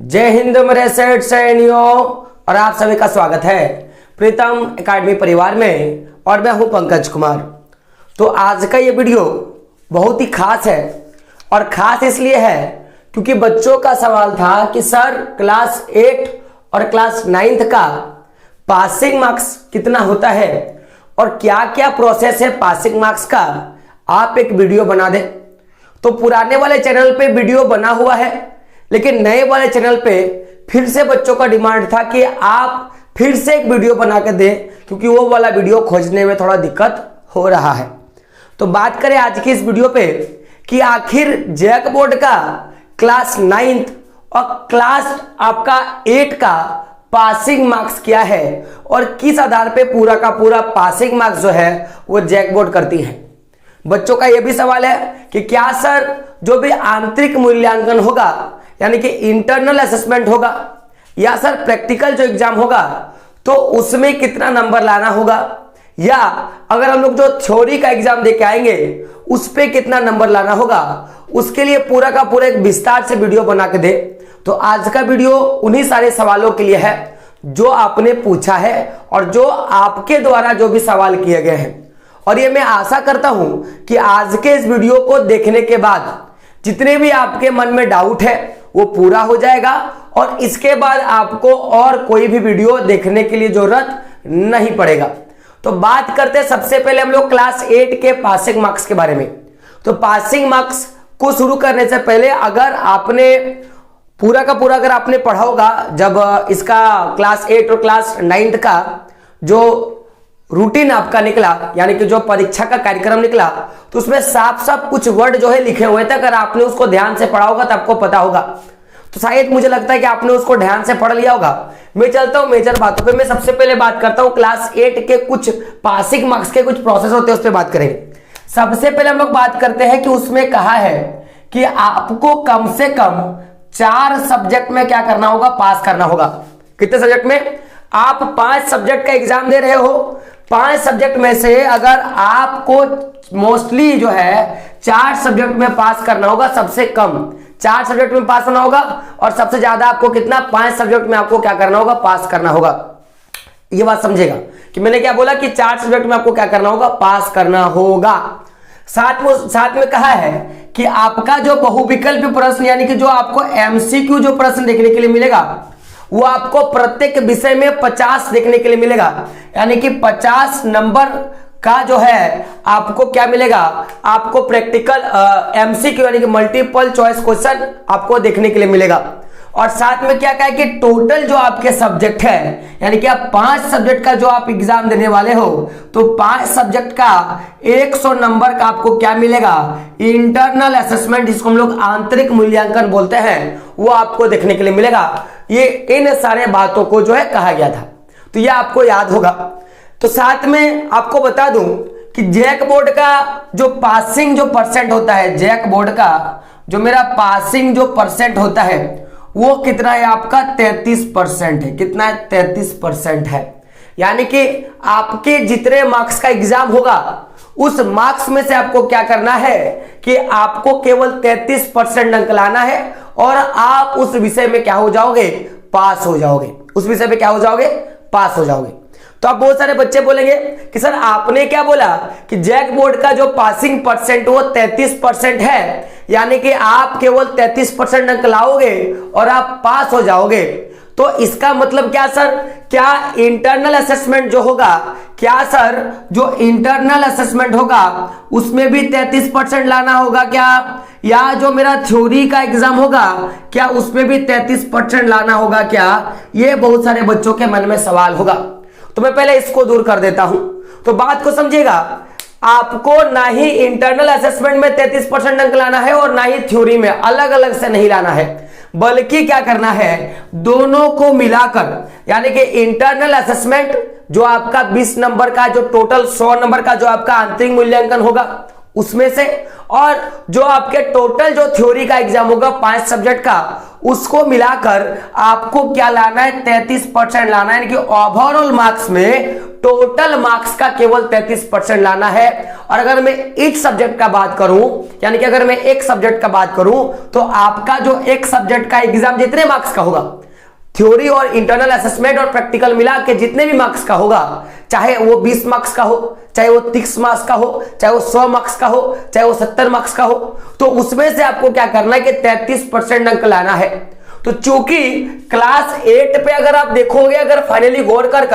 जय हिंद मेरे सेठ सैनियों और आप सभी का स्वागत है प्रीतम एकेडमी परिवार में और मैं हूं पंकज कुमार। तो आज का ये वीडियो बहुत ही खास है और खास इसलिए है क्योंकि बच्चों का सवाल था कि सर क्लास 8 और क्लास 9 का पासिंग मार्क्स कितना होता है और क्या क्या प्रोसेस है पासिंग मार्क्स का, आप एक वीडियो बना दें। तो पुराने वाले चैनल पे वीडियो बना हुआ है लेकिन नए वाले चैनल पे फिर से बच्चों का डिमांड था कि आप फिर से एक वीडियो बना के दें क्योंकि वो वाला वीडियो खोजने में थोड़ा दिक्कत हो रहा है। तो बात करें आज की इस वीडियो पे कि आखिर जैक बोर्ड का क्लास 9 और क्लास आपका 8 का पासिंग मार्क्स क्या है और किस आधार पे पूरा का पूरा पासिंग मार्क्स जो है वो जैक बोर्ड करती है। बच्चों का यह भी सवाल है कि क्या सर जो भी आंतरिक मूल्यांकन होगा यानी कि इंटरनल असेसमेंट होगा या सर प्रैक्टिकल जो एग्जाम होगा तो उसमें कितना नंबर लाना होगा, या अगर हम लोग जो थ्योरी का एग्जाम दे के आएंगे उस पे कितना नंबर लाना होगा, उसके लिए पूरा का पूरा एक विस्तार से वीडियो बना के दे। तो आज का वीडियो उन्हीं सारे सवालों के लिए है जो आपने पूछा है और जो आपके द्वारा जो भी सवाल किए गए हैं। और ये मैं आशा करता हूं कि आज के इस वीडियो को देखने के बाद जितने भी आपके मन में डाउट है वो पूरा हो जाएगा और इसके बाद आपको और कोई भी वीडियो देखने के लिए जरूरत नहीं पड़ेगा। तो बात करते हैं सबसे पहले हम लोग क्लास 8 के पासिंग मार्क्स के बारे में। तो पासिंग मार्क्स को शुरू करने से पहले अगर आपने पूरा का पूरा अगर आपने पढ़ा होगा, जब इसका क्लास 8 और क्लास 9 का जो रूटीन आपका निकला यानी कि जो परीक्षा का कार्यक्रम निकला तो उसमें साफ साफ कुछ वर्ड जो है लिखे हुए थे। अगर आपने उसको ध्यान से पढ़ा होगा तो आपको पता होगा। तो शायद मुझे लगता है कि आपने उसको ध्यान से पढ़ लिया होगा। मैं चलता हूं मेजर बातों पे। मैं सबसे पहले बात करता हूं क्लास 8 के कुछ पासिंग मार्क्स के कुछ प्रोसेस होते हैं उस पर बात करेंगे। सबसे पहले हम लोग बात करते हैं कि उसमें कहा है कि आपको कम से कम 4 सब्जेक्ट में क्या करना होगा, पास करना होगा। कितने सब्जेक्ट में? आप 5 सब्जेक्ट का एग्जाम दे रहे हो, 5 सब्जेक्ट में से अगर आपको मोस्टली जो है 4 सब्जेक्ट में पास करना होगा, सबसे कम 4 सब्जेक्ट में पास करना होगा और सबसे ज्यादा आपको कितना 5 सब्जेक्ट में आपको क्या करना होगा, पास करना होगा। ये बात समझेगा कि मैंने क्या बोला कि 4 सब्जेक्ट में आपको क्या करना होगा, पास करना होगा। साथ में कहा है कि आपका जो बहुविकल्पीय प्रश्न यानी कि जो आपको एमसीक्यू जो प्रश्न देखने के लिए मिलेगा वो आपको प्रत्येक विषय में 50 देखने के लिए मिलेगा। यानी कि 50 नंबर का जो है आपको क्या मिलेगा, आपको प्रैक्टिकल एमसीक्यू यानी कि मल्टीपल चॉइस क्वेश्चन आपको देखने के लिए मिलेगा। और साथ में क्या कहा है कि टोटल जो आपके सब्जेक्ट है यानी कि आप 5 सब्जेक्ट का जो आप एग्जाम देने वाले हो तो 5 सब्जेक्ट का 100 नंबर का आपको क्या मिलेगा, इंटरनल असेसमेंट जिसको हम लोग आंतरिक मूल्यांकन बोलते हैं वो आपको देखने के लिए मिलेगा। ये इन सारे बातों को जो है कहा गया था तो ये आपको याद होगा। तो साथ में आपको बता दूं कि जैक बोर्ड का जो पासिंग जो परसेंट होता है, जैक बोर्ड का जो मेरा पासिंग जो परसेंट होता है वो कितना है आपका 33% है। कितना है? 33% है। यानी कि आपके जितने मार्क्स का एग्जाम होगा उस मार्क्स में से आपको क्या करना है कि आपको केवल 33% अंक लाना है और आप उस विषय में क्या हो जाओगे, पास हो जाओगे। उस विषय में क्या हो जाओगे, पास हो जाओगे। तो आप बहुत सारे बच्चे बोलेंगे कि सर आपने क्या बोला कि जैक बोर्ड का जो पासिंग परसेंट वो 33% है, यानी कि आप केवल 33% अंक लाओगे और आप पास हो जाओगे। तो इसका मतलब क्या सर, क्या इंटरनल असेसमेंट जो होगा, क्या सर जो इंटरनल असेसमेंट होगा उसमें भी 33% लाना होगा क्या, या जो मेरा थ्योरी का एग्जाम होगा क्या उसमें भी 33% लाना होगा क्या? ये बहुत सारे बच्चों के मन में सवाल होगा। तो मैं पहले इसको दूर कर देता हूं। तो बात को समझिएगा, आपको ना ही इंटरनल असेसमेंट में 33% अंक लाना है और ना ही थ्योरी में, अलग अलग से नहीं लाना है, बल्कि क्या करना है दोनों को मिलाकर, यानी कि इंटरनल असेसमेंट जो आपका 20 नंबर का जो टोटल 100 नंबर का जो आपका आंतरिक मूल्यांकन होगा उसमें से, और जो आपके टोटल जो थ्योरी का एग्जाम होगा 5 सब्जेक्ट का, उसको मिलाकर आपको क्या लाना है, 33% लाना है। यानी कि ओवरऑल मार्क्स में टोटल मार्क्स का केवल 33% लाना है। और अगर मैं एक सब्जेक्ट का बात करूं, यानी कि अगर मैं एक सब्जेक्ट का बात करूं, तो आपका जो एक सब्जेक्ट का एग्जाम जितने मार्क्स का होगा, थ्योरी और इंटरनल असेसमेंट और प्रैक्टिकल मिला के जितने भी मार्क्स का होगा, चाहे वो 20 मार्क्स का हो, चाहे वो 30 मार्क्स का हो, चाहे वो 100 मार्क्स का हो, चाहे वो 70 मार्क्स का हो, तो उसमें से आपको क्या करना है कि 33% अंक लाना है। तो चूंकि क्लास 8 पे अगर आप देखोगे, अगर फाइनली गौर कर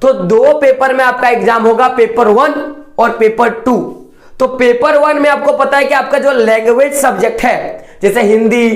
तो 2 पेपर में आपका एग्जाम होगा, पेपर 1 और पेपर 2। तो पेपर 1 में आपको पता है कि आपका जो लैंग्वेज सब्जेक्ट है, जैसे हिंदी,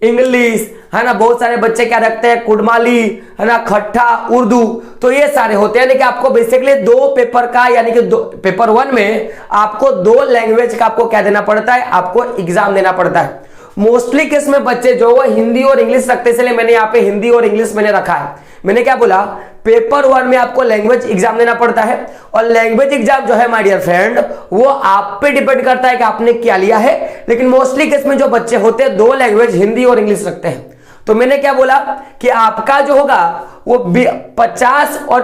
इंग्लिश, है ना, बहुत सारे बच्चे क्या रखते हैं, कुड़माली, है ना, खट्टा, उर्दू, तो ये सारे होते हैं। यानी कि आपको बेसिकली 2 पेपर का, यानी कि पेपर 1 में आपको 2 लैंग्वेज का आपको क्या देना पड़ता है, आपको एग्जाम देना पड़ता है। मोस्टली केस में बच्चे जो वो हिंदी और इंग्लिश रखते, इसलिए मैंने यहाँ पे हिंदी और इंग्लिश मैंने रखा है। मैंने क्या बोला, पेपर 1 में आपको लैंग्वेज एग्जाम देना पड़ता है, और लैंग्वेज एग्जाम जो है माय डियर फ्रेंड, वो आप पे डिपेंड करता है कि आपने क्या लिया है। लेकिन मोस्टली केस में जो बच्चे होते हैं 2 लैंग्वेज हिंदी और इंग्लिश रखते हैं। तो मैंने क्या बोला कि आपका जो होगा वो 50 और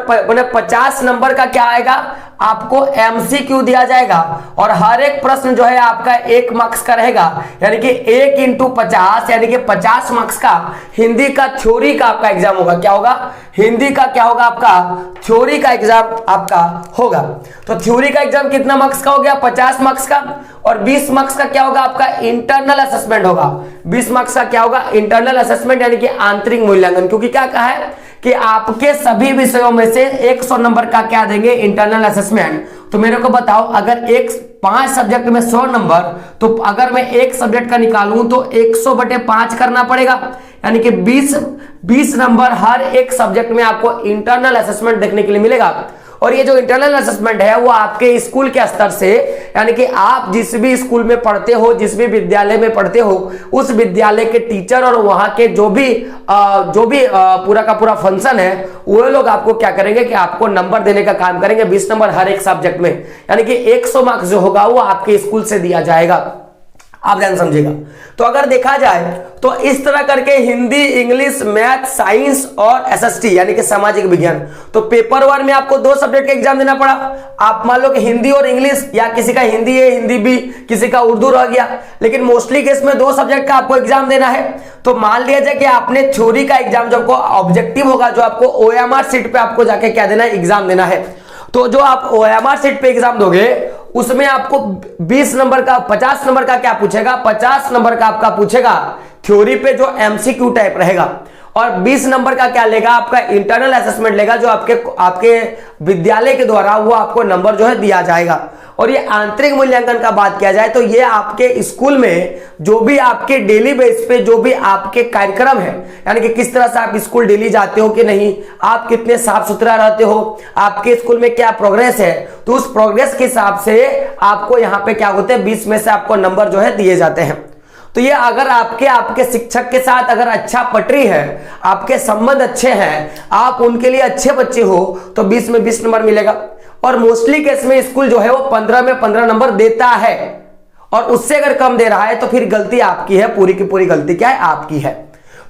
50 नंबर का क्या आएगा, आपको एमसीक्यू दिया जाएगा, और हर एक प्रश्न जो है आपका 1 मार्क्स का रहेगा। यानी कि 1 × 50 यानी कि 50 मार्क्स का हिंदी का थ्योरी का आपका एग्जाम होगा। क्या होगा, हिंदी का क्या होगा, आपका थ्योरी का एग्जाम आपका होगा। तो थ्योरी का एग्जाम कितना मार्क्स का हो गया, 50 मार्क्स का, और 20 मार्क्स का क्या होगा, आपका इंटरनल असेसमेंट होगा। 20 मार्क्स का क्या होगा, इंटरनल असेसमेंट, यानी कि आंतरिक मूल्यांकन। क्योंकि क्या कहा है कि आपके सभी विषयों में से 100 नंबर का क्या देंगे, इंटरनल असेसमेंट। तो मेरे को बताओ, अगर 5 सब्जेक्ट में 100 नंबर, तो अगर मैं एक सब्जेक्ट का निकालूं तो 100/5 करना पड़ेगा, यानी कि 20 नंबर हर एक सब्जेक्ट में आपको इंटरनल असेसमेंट देखने के लिए मिलेगा। और ये जो इंटरनल असेसमेंट है वो आपके स्कूल के स्तर से, यानी कि आप जिस भी स्कूल में पढ़ते हो, जिस भी विद्यालय में पढ़ते हो, उस विद्यालय के टीचर और वहां के जो भी पूरा का पूरा फंक्शन है, वो लोग आपको क्या करेंगे कि आपको नंबर देने का काम करेंगे, 20 नंबर हर एक सब्जेक्ट में। यानी कि 100 मार्क्स जो होगा वो आपके स्कूल से दिया जाएगा। आप ध्यान समझिएगा। तो अगर देखा जाए तो इस तरह करके हिंदी, इंग्लिश, मैथ, साइंस और एसएसटी यानी कि सामाजिक विज्ञान, तो पेपर 1 में आपको 2 सब्जेक्ट का एग्जाम देना पड़ा। आप मान लो कि हिंदी और इंग्लिश, या किसी का हिंदी है, हिंदी भी, किसी का उर्दू रह गया, लेकिन मोस्टली केस में 2 सब्जेक्ट का आपको एग्जाम देना है। तो मान लिया जाए कि आपने थ्योरी का एग्जाम, जो आपको ऑब्जेक्टिव होगा, जो आपको ओएमआर सीट पे आपको जाके क्या देना है, एग्जाम देना है। तो जो आप ओएमआर सीट पे एग्जाम दोगे उसमें आपको 20 नंबर का, 50 नंबर का क्या पूछेगा, 50 नंबर का आपका पूछेगा थ्योरी पे जो एमसीक्यू टाइप रहेगा, और 20 नंबर का क्या लेगा, आपका इंटरनल असेसमेंट लेगा, जो आपके विद्यालय के द्वारा वो आपको नंबर जो है दिया जाएगा। और ये आंतरिक मूल्यांकन का बात किया जाए तो ये आपके स्कूल में जो भी आपके डेली बेस पे जो भी आपके कार्यक्रम है, यानी कि किस तरह से आप स्कूल डेली जाते हो कि नहीं, आप कितने साफ सुथरा रहते हो, आपके स्कूल में क्या प्रोग्रेस है, तो उस प्रोग्रेस के हिसाब से आपको यहाँ पे क्या होते हैं, 20 में से आपको नंबर जो है दिए जाते हैं। तो ये अगर आपके शिक्षक के साथ अगर अच्छा पटरी है, आपके संबंध अच्छे हैं, आप उनके लिए अच्छे बच्चे हो, तो 20 में 20 नंबर मिलेगा। और मोस्टली केस में स्कूल जो है वो 15 में 15 नंबर देता है, और उससे अगर कम दे रहा है तो फिर गलती आपकी है, पूरी की पूरी गलती क्या है, आपकी है।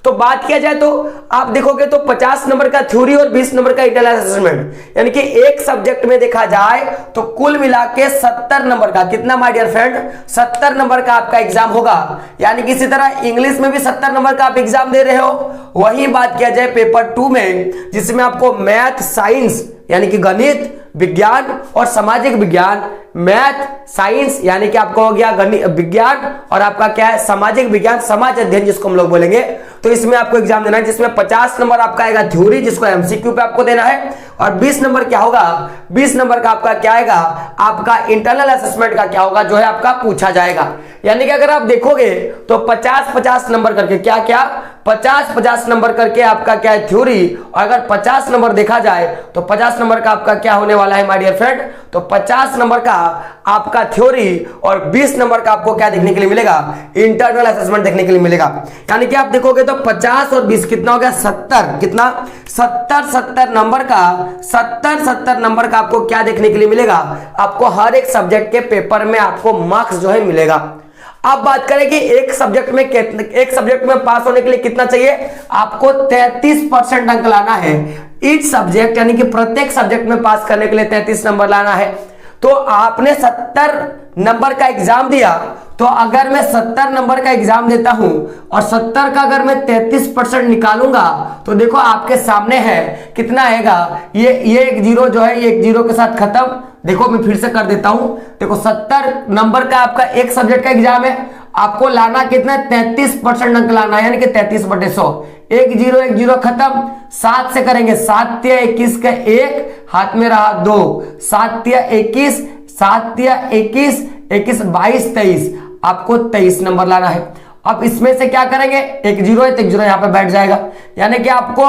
तो बात किया जाए तो आप देखोगे तो 50 नंबर का थ्योरी और 20 नंबर का इंटरनल असेसमेंट, यानी कि एक सब्जेक्ट में देखा जाए तो कुल मिला के 70 नंबर का, कितना माय डियर फ्रेंड, 70 नंबर का आपका एग्जाम होगा। यानी कि इसी तरह इंग्लिश में भी 70 नंबर का आप एग्जाम दे रहे हो। वही बात किया जाए पेपर 2 में, जिसमें आपको मैथ, साइंस यानी कि गणित, विज्ञान और सामाजिक विज्ञान, मैथ, साइंस यानी कि आपका हो गया गणित, विज्ञान, और आपका क्या है, सामाजिक विज्ञान, समाज अध्ययन जिसको हम लोग बोलेंगे। तो इसमें आपको एग्जाम देना है, जिसमें 50 नंबर आपका आएगा थ्योरी, जिसको एमसीक्यू पे आपको देना है, और 20 नंबर क्या होगा, 20 नंबर का आपका क्या आएगा, आपका इंटरनल असेसमेंट का क्या होगा, जो है आपका पूछा जाएगा। यानी कि अगर आप देखोगे तो 50-50 नंबर करके क्या क्या 50-50 नंबर करके आपका क्या है थ्योरी, और अगर 50 नंबर देखा जाए तो 50 नंबर का आपका क्या होने वाला है माय डियर फ्रेंड, तो 50 नंबर का आपका थ्योरी और 20 नंबर का आपको क्या देखने के लिए मिलेगा, इंटरनल असेसमेंट देखने के लिए मिलेगा। यानी कि आप देखोगे तो 50 और 20 कितना हो गया 70, कितना 70 नंबर का 70 नंबर का आपको क्या देखने के लिए मिलेगा, आपको हर एक सब्जेक्ट के पेपर में आपको मार्क्स जो है मिलेगा। अब बात करें कि एक सब्जेक्ट में पास होने के लिए कितना चाहिए, आपको 33% अंक लाना है ईच सब्जेक्ट, यानी कि प्रत्येक सब्जेक्ट में पास करने के लिए 33 नंबर लाना है। तो आपने 70 नंबर का एग्जाम दिया, तो अगर मैं 70 नंबर का एग्जाम देता हूं और 70 का अगर मैं 33% निकालूंगा तो देखो आपके सामने है कितना आएगा, ये एक जीरो जो है ये एक जीरो के साथ खत्म। देखो मैं फिर से कर देता हूं, देखो 70 नंबर का आपका एक सब्जेक्ट का एग्जाम है, आपको लाना कितना है 33% अंक लाना है, यानी कि 33/100, एक जीरो खत्म। 7 से करेंगे, 7 तिया 21 का 1 हाथ में रहा 2, 7 तिया 21, 7 तिया 21, 22 23, आपको 23 नंबर लाना है। अब इसमें से क्या करेंगे, एक जीरो है तो एक जीरो यहां पे बैठ जाएगा, यानी कि आपको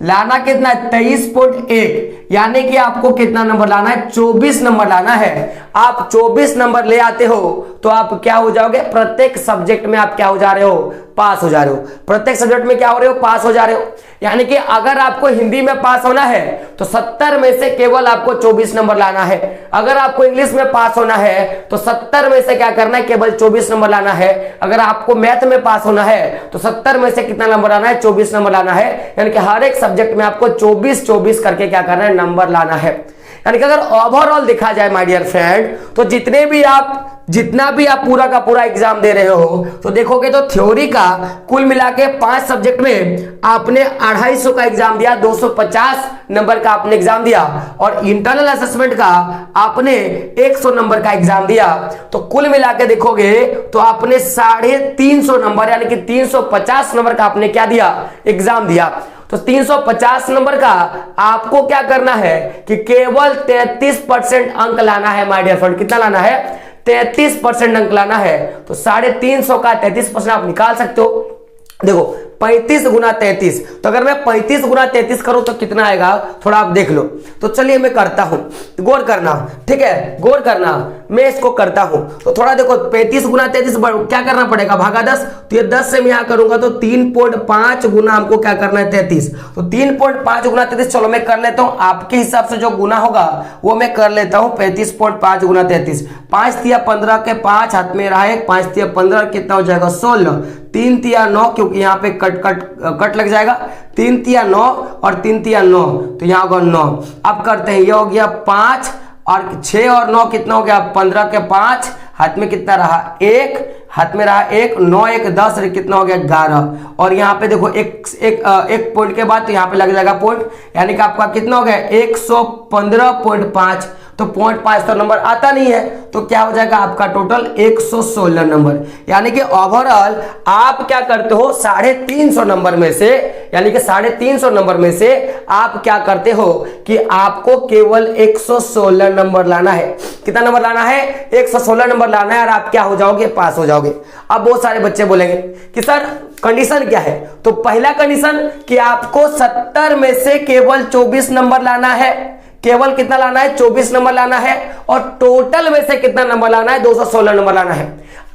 लाना कितना है 23.1, यानी कि आपको कितना नंबर लाना है 24 नंबर लाना है। आप 24 नंबर ले आते हो तो आप क्या हो जाओगे, प्रत्येक सब्जेक्ट में आप क्या हो जा रहे हो, पास हो जा रहे हो। प्रत्येक सब्जेक्ट में क्या हो रहे हो, पास हो जा रहे हो। यानी कि अगर आपको हिंदी में पास होना है तो 70 में से केवल आपको 24 नंबर लाना है। अगर आपको इंग्लिश में पास होना है तो 70 में से क्या करना है, केवल 24 नंबर लाना है। अगर आपको मैथ में पास होना है तो 70 में से कितना नंबर लाना है, 24 नंबर लाना है। यानी कि हर एक सब्जेक्ट में आपको 24 करके क्या करना है, नंबर लाना है। यानी कि अगर ओवरऑल देखा जाए माय डियर फ्रेंड, तो जितना भी आप पूरा का पूरा एग्जाम दे रहे हो तो देखोगे तो थ्योरी का कुल मिला के 5 सब्जेक्ट में आपने 250 का एग्जाम दिया, 250 नंबर का आपने एग्जाम दिया, और इंटरनल असेसमेंट का आपने 100 नंबर का एग्जाम दिया। तो कुल मिला के देखोगे तो आपने 350 नंबर यानी कि 350 नंबर का आपने क्या दिया, एग्जाम दिया। तो 350 नंबर का आपको क्या करना है कि केवल 33% अंक लाना है माय डियर फ्रेंड। कितना लाना है, 33% अंक लाना है। तो 350 का 33% आप निकाल सकते हो। देखो 35 गुना 33, तो अगर मैं 35 गुना 33 करूं तो कितना आएगा, थोड़ा आप देख लो। तो चलिए मैं करता हूं, गौर करना, ठीक है, गौर करना, मैं इसको करता हूं। तो थोड़ा देखो 35 गुना 33 क्या करना पड़ेगा, भागा 10, तो ये 10 से मैं यहां करूंगा तो 3.5 गुना हमको क्या करना है 33। तो 3.5 गुना 33, चलो मैं कर लेता हूं, आपके हिसाब से जो गुना होगा वो मैं कर लेता हूं। 35.5 गुना 33, 5 तिया 15 के 5 हाथ में रहा है, 5 तिया 15 कितना हो जाएगा 16, 3 तिया 9, क्योंकि यहाँ पे कट लग जाएगा, 3 तिया 9 और 3 तिया 9, तो यहाँ होगा 9। अब करते हैं, ये हो गया 5 और 6 और 9 कितना हो गया 15 के 5 हाथ में कितना रहा 1, हाथ में रहा 1, 9 1 10, कितना हो गया 11। और यहाँ पे देखो एक पॉइंट के बाद तो यहाँ पे लग जाएगा पॉइंट, यानी कि आपका कितना हो गया 115.5। तो 0.5 तो नंबर आता नहीं है, तो क्या हो जाएगा आपका टोटल 116 नंबर। यानी कि ओवरऑल आप क्या करते हो 350 नंबर में से, यानी कि 350 नंबर में से आप क्या करते हो कि आपको केवल 116 नंबर लाना है। कितना नंबर लाना है, 116 नंबर लाना है, और आप क्या हो जाओगे, पास हो जाओगे। अब बहुत सारे बच्चे बोलेंगे कि सर कंडीशन क्या है, तो पहला कंडीशन कि आपको 70 में से केवल 24 नंबर लाना है। केवल कितना लाना है, 24 नंबर लाना है, और टोटल में से कितना नंबर लाना है, 216 नंबर लाना है।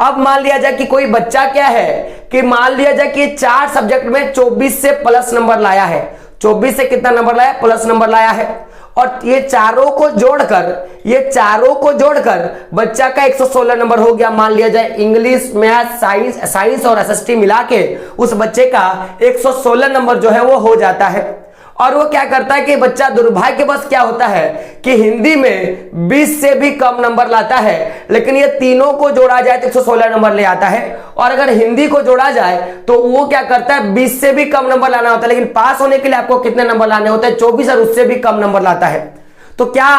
अब मान लिया जाए कि कोई बच्चा क्या है कि मान लिया जाए कि 4 सब्जेक्ट में 24 से प्लस नंबर लाया है, 24 से कितना नंबर लाया, प्लस नंबर लाया है, और ये चारों को जोड़कर बच्चा का 116 नंबर हो गया। मान लिया जाए इंग्लिश, मैथ, साइंस और एसएसटी मिला के उस बच्चे का 116 नंबर जो है वो हो जाता है। और वो क्या करता है कि बच्चा दुर्भाग्यवश क्या होता है कि हिंदी में 20 से भी कम नंबर लाता है, लेकिन ये तीनों को जोड़ा जाए तो 116 नंबर ले आता है। और अगर हिंदी को जोड़ा जाए तो वो क्या करता है 20 से भी कम नंबर लाना होता है, लेकिन पास होने के लिए आपको कितने नंबर लाने होते हैं, 24, और उससे भी कम नंबर लाता है। तो क्या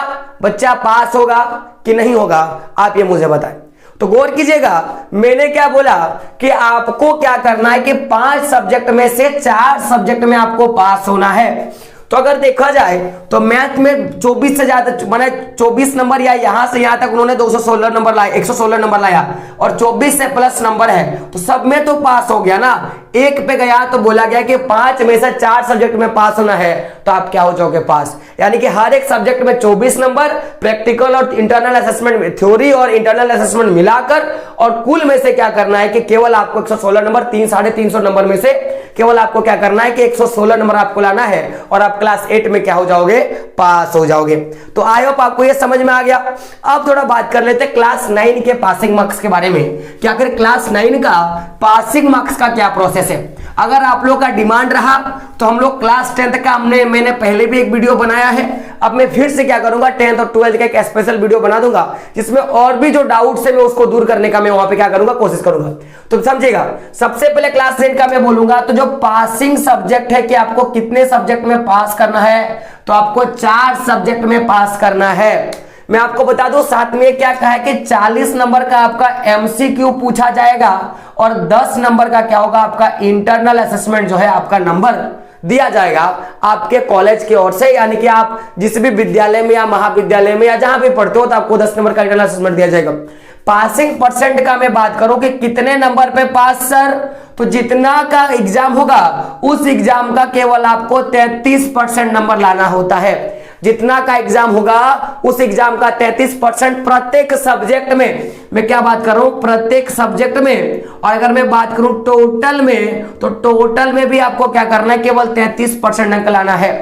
बच्चा पास होगा कि नहीं होगा, आप ये मुझे बताएं। तो गौर कीजिएगा, मैंने क्या बोला कि आपको क्या करना है कि 5 सब्जेक्ट में से 4 सब्जेक्ट में आपको पास होना है। तो अगर देखा जाए तो मैथ में 24 से ज्यादा माने 24 नंबर या यहां से यहां तक उन्होंने 216 नंबर लाया, 116 नंबर लाया और 24 से प्लस नंबर है तो सब में तो पास हो गया ना। एक पे गया तो बोला गया कि 5 में से 4 सब्जेक्ट में पास होना है तो आप क्या हो जाओगे पास। यानी कि हर एक सब्जेक्ट में 24 नंबर, प्रैक्टिकल और इंटरनल असेसमेंट में थ्योरी और इंटरनल असेसमेंट मिलाकर, और कुल में से क्या करना है कि केवल आपको 116 नंबर 350 नंबर में से केवल आपको क्या करना है कि 116 नंबर आपको लाना है और आप क्लास 8 में क्या हो जाओगे पास हो जाओगे। तो आई होप आपको ये समझ में आ गया। अब थोड़ा बात कर लेते हैं क्लास 9 के पासिंग मार्क्स के बारे में कि आखिर क्लास 9 का पासिंग मार्क्स का क्या प्रोसेस है। अगर आप लोग का डिमांड रहा तो हम लोग क्लास 10th का मैंने पहले भी एक वीडियो बनाया है। अब मैं फिर से क्या करूंगा 10th और 12th का एक स्पेशल वीडियो बना दूंगा जिसमें और भी जो डाउट्स है मैं उसको दूर करने का मैं वहां पे क्या करूंगा कोशिश करूंगा। तो समझिएगा, सबसे पहले क्लास 10 का मैं बोलूंगा तो जो पासिंग सब्जेक्ट है कि आपको कितने सब्जेक्ट में पास करना है, तो आपको 4 सब्जेक्ट में पास करना है। मैं आपको बता दूं साथ में क्या कहा है कि 40 नंबर का आपका एमसीक्यू पूछा जाएगा और 10 नंबर का क्या होगा आपका इंटरनल असेसमेंट जो है आपका नंबर दिया जाएगा आपके कॉलेज की ओर से। यानी कि आप जिस भी विद्यालय में या महाविद्यालय में या जहां भी पढ़ते हो तो आपको 10 नंबर का इंटरनल असेसमेंट दिया जाएगा। पासिंग परसेंट का मैं बात करूं कि कितने नंबर पे पास सर, तो जितना का एग्जाम होगा उस एग्जाम का केवल आपको 33% नंबर लाना होता है। जितना का एग्जाम होगा उस एग्जाम का 33% प्रत्येक सब्जेक्ट में। मैं क्या बात कर रहा हूं प्रत्येक सब्जेक्ट में। और अगर मैं बात करूं टोटल में तो टोटल में भी आपको क्या करना है केवल 33% अंक लाना है।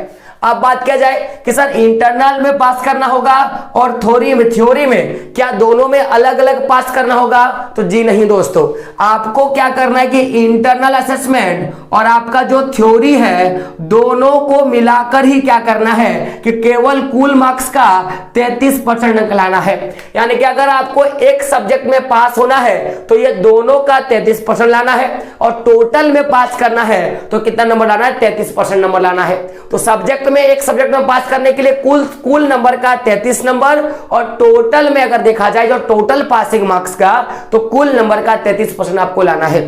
अब बात किया जाए कि सर इंटरनल में पास करना होगा और थ्योरी में क्या दोनों में अलग अलग पास करना होगा, तो जी नहीं दोस्तों, आपको क्या करना है कि इंटरनल असेसमेंट और आपका जो थ्योरी है दोनों को मिलाकर ही क्या करना है कि केवल कुल मार्क्स का 33% अंक लाना है। यानी कि अगर आपको एक सब्जेक्ट में पास होना है तो ये दोनों का 33% लाना है और टोटल में पास करना है तो कितना नंबर लाना है 33% नंबर लाना है। तो सब्जेक्ट में एक सब्जेक्ट में पास करने के लिए कुल नंबर का 33 नंबर और टोटल में अगर देखा जाए जो टोटल पासिंग मार्क्स का तो कुल नंबर का 33% आपको लाना है।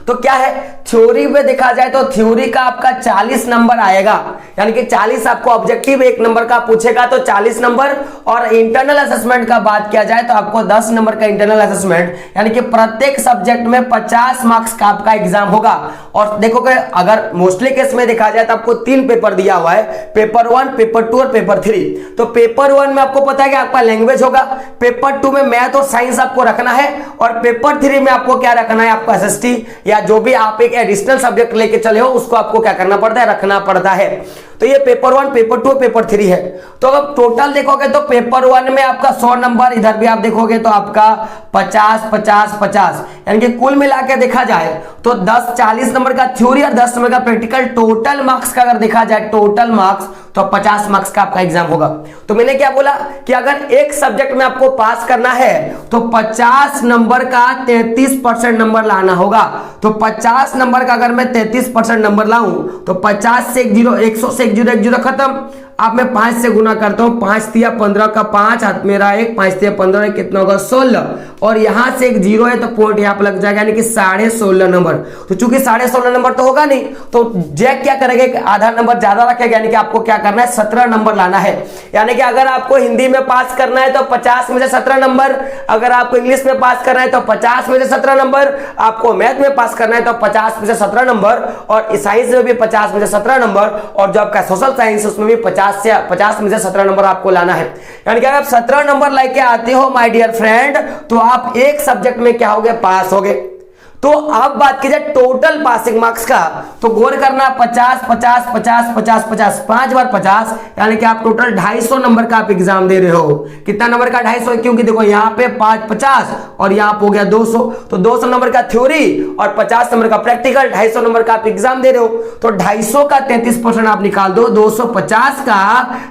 तो क्या है थ्योरी में देखा जाए तो थ्योरी का आपका 40 नंबर आएगा, यानी कि 40 आपको ऑब्जेक्टिव एक नंबर का पूछेगा तो 40 नंबर। और इंटरनल असेसमेंट का बात किया जाए तो आपको 10 नंबर का इंटरनल असेसमेंट, यानी कि प्रत्येक सब्जेक्ट में 50 मार्क्स का आपका एग्जाम होगा। और देखोगे अगर मोस्टली केस में देखा जाए तो आपको 3 पेपर दिया हुआ है, पेपर 1, पेपर 2 और पेपर 3। तो पेपर 1 में आपको पता है कि आपका लैंग्वेज होगा, पेपर 2 में मैथ और साइंस आपको रखना है और पेपर 3 में आपको क्या रखना है आपको एसएसटी या जो भी आप एक एडिशनल सब्जेक्ट लेके चले हो उसको आपको क्या करना पड़ता है रखना पड़ता है। तो ये पेपर 1, पेपर 2, पेपर 3 है। तो अगर टोटल देखोगे तो पेपर 1 में आपका 100 नंबर, इधर भी आप देखोगे तो आपका 50 50 50, यानी कि कुल मिला के देखा जाए तो 40 नंबर का थ्योरी और 10 नंबर का प्रैक्टिकल, टोटल मार्क्स का अगर देखा जाए टोटल मार्क्स तो 50 मार्क्स का आपका एग्जाम होगा। तो मैंने क्या बोला कि अगर एक सब्जेक्ट में आपको पास करना है तो 50 नंबर का 33% नंबर लाना होगा। तो 50 नंबर का अगर मैं 33% नंबर लाऊं तो 50 से 100 से 1 खत्म। अब मैं 5 से गुना करता हूं, 5 तिया 15 का 5 हाथ मेरा 1, 5 तिया 15 कितना होगा 16 और यहां से एक 0 है तो पॉइंट यहां पर लग जाएगा, यानी कि 16.5 नंबर। तो चूंकि 16.5 नंबर तो होगा नहीं तो जैक क्या करेगा आधा नंबर ज्यादा रखेगा, यानी कि आपको क्या करना है 17 नंबर लाना है। यानी कि अगर आपको हिंदी में पास करना है तो 50 में से 17 नंबर, अगर आपको इंग्लिश में पास करना है तो 50 में से 17 नंबर, आपको मैथ में पास करना है तो 50 में से 17 नंबर और साइंस में भी 50 में से 17 नंबर और जो आपका सोशल साइंस उसमें भी 50 में से 17 नंबर आपको लाना है। यानी कि अगर आप 17 नंबर लेके आते हो माय डियर फ्रेंड तो आप एक सब्जेक्ट में क्या होगे पास होगे। तो अब बात की जाए टोटल पासिंग मार्क्स का तो गौर करना 50 50 50 50 50 5 बार 50, यानी कि आप टोटल 250 नंबर का आप एग्जाम दे रहे हो। कितना नंबर का 250, क्योंकि देखो यहाँ पे 5 50 और यहाँ पे हो गया 200, तो 200 नंबर का थ्योरी और 50 नंबर का प्रैक्टिकल, 250 नंबर का आप एग्जाम दे रहे हो। तो 250 का 33% आप निकाल दो, 250 का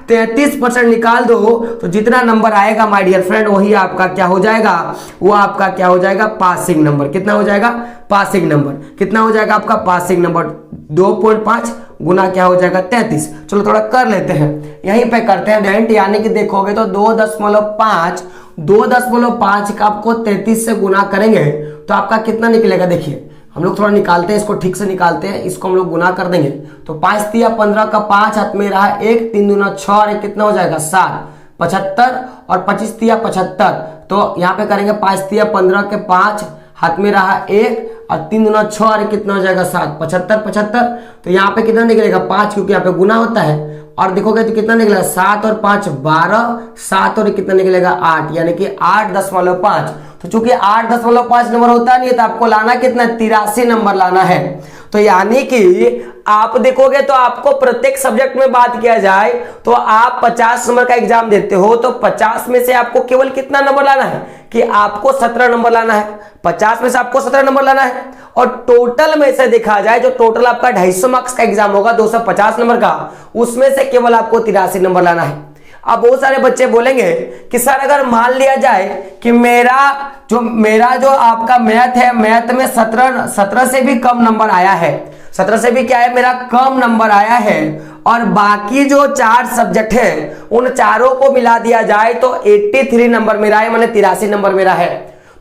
33% निकाल दो तो जितना नंबर आएगा माय डियर फ्रेंड वही आपका क्या हो जाएगा, वो आपका क्या हो जाएगा पासिंग नंबर। कितना हो जाएगा पासिंग नंबर। कितना हो जाएगा आपका पासिंग नंबर? 2.5 गुना क्या हो जाएगा 33। चलो थोड़ा कर लेते हैं, यहीं पे करते हैं डेंट, यानी कि देखोगे तो 2.5 का आपको 33 से गुना करेंगे तो आपका कितना निकलेगा? देखिए हम लोग थोड़ा निकालते हैं, इसको ठीक से निकालते हैं, इसको हम लोग गुना कर देंगे तो 5 तिया 15 का 5 हाथ में रहा 1, 3 दूना 6 और 1 कितना हो जाएगा 7, 75 और 25 तिया 75। तो यहाँ पे करेंगे 5 तिया 15 के 5 हाथ में रहा 1 और 3 दूना 6 और 1 कितना हो जाएगा 7, 75 75। तो यहाँ पे कितना निकलेगा 5, क्योंकि यहाँ पे गुना होता है। और देखोगे तो कितना निकलेगा 7 और 5 12, 7 और कितना निकलेगा 8, यानी कि 8.5। तो चूंकि 8.5 नंबर होता नहीं है तो आपको लाना कितना 83 नंबर लाना है। तो यानी कि आप देखोगे तो आपको प्रत्येक सब्जेक्ट में बात किया जाए तो आप 50 नंबर का एग्जाम देते हो तो 50 में से आपको केवल कितना नंबर लाना है कि आपको 17 नंबर लाना है। 50 में से आपको 17 नंबर लाना है और टोटल में से देखा जाए जो टोटल आपका 250 मार्क्स का एग्जाम होगा 250 नंबर का, उसमें से केवल आपको 83 नंबर लाना है। अब बहुत सारे बच्चे बोलेंगे कि सर अगर मान लिया जाए कि मेरा जो आपका मैथ है, मैथ में 17 से भी कम नंबर आया है, 17 से भी क्या है मेरा कम नंबर आया है, और बाकी जो 4 सब्जेक्ट है उन चारों को मिला दिया जाए तो 83 नंबर मेरा है, माने 83 नंबर मेरा है,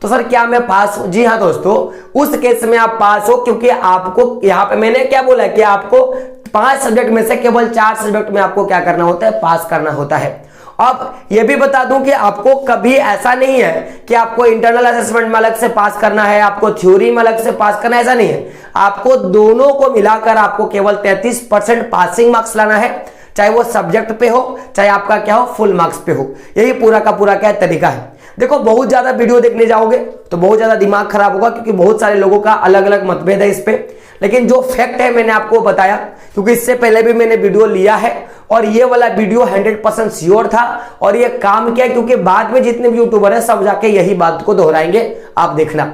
तो सर क्या मैं पास हूं? जी हाँ दोस्तों, उस केस में आप पास हो, क्योंकि आपको यहाँ पे मैंने क्या बोला कि आपको 5 सब्जेक्ट में से केवल 4 सब्जेक्ट में आपको क्या करना होता है? पास करना होता है। अब ये भी बता दूं कि आपको कभी ऐसा नहीं है कि आपको इंटरनल असेसमेंट में अलग से पास करना है, आपको थ्योरी में अलग से पास करना है, ऐसा नहीं है। आपको दोनों को मिलाकर आपको केवल 33% पासिंग मार्क्स लाना है, चाहे वो सब्जेक्ट पे हो चाहे आपका क्या हो फुल मार्क्स पे हो। यही पूरा का पूरा क्या तरीका है। देखो बहुत ज्यादा वीडियो देखने जाओगे तो बहुत ज्यादा दिमाग खराब होगा, क्योंकि बहुत सारे लोगों का अलग अलग मतभेद है इस पे, लेकिन जो फैक्ट है मैंने आपको बताया, क्योंकि इससे पहले भी मैंने वीडियो लिया है और ये वाला वीडियो 100% श्योर था और ये काम किया, क्योंकि बाद में जितने भी यूट्यूबर है सब जाके यही बात को दोहराएंगे, आप देखना।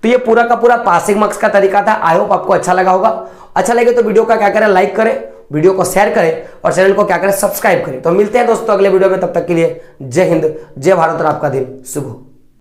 तो ये पूरा का पूरा पासिंग मार्क्स का तरीका था। आई होप आपको अच्छा लगा होगा। अच्छा लगे तो वीडियो का क्या करें, लाइक करें, वीडियो को शेयर करें और चैनल को क्या करें, सब्सक्राइब करें। तो मिलते हैं दोस्तों अगले वीडियो में, तब तक के लिए जय हिंद, जय भारत और आपका दिन शुभ हो।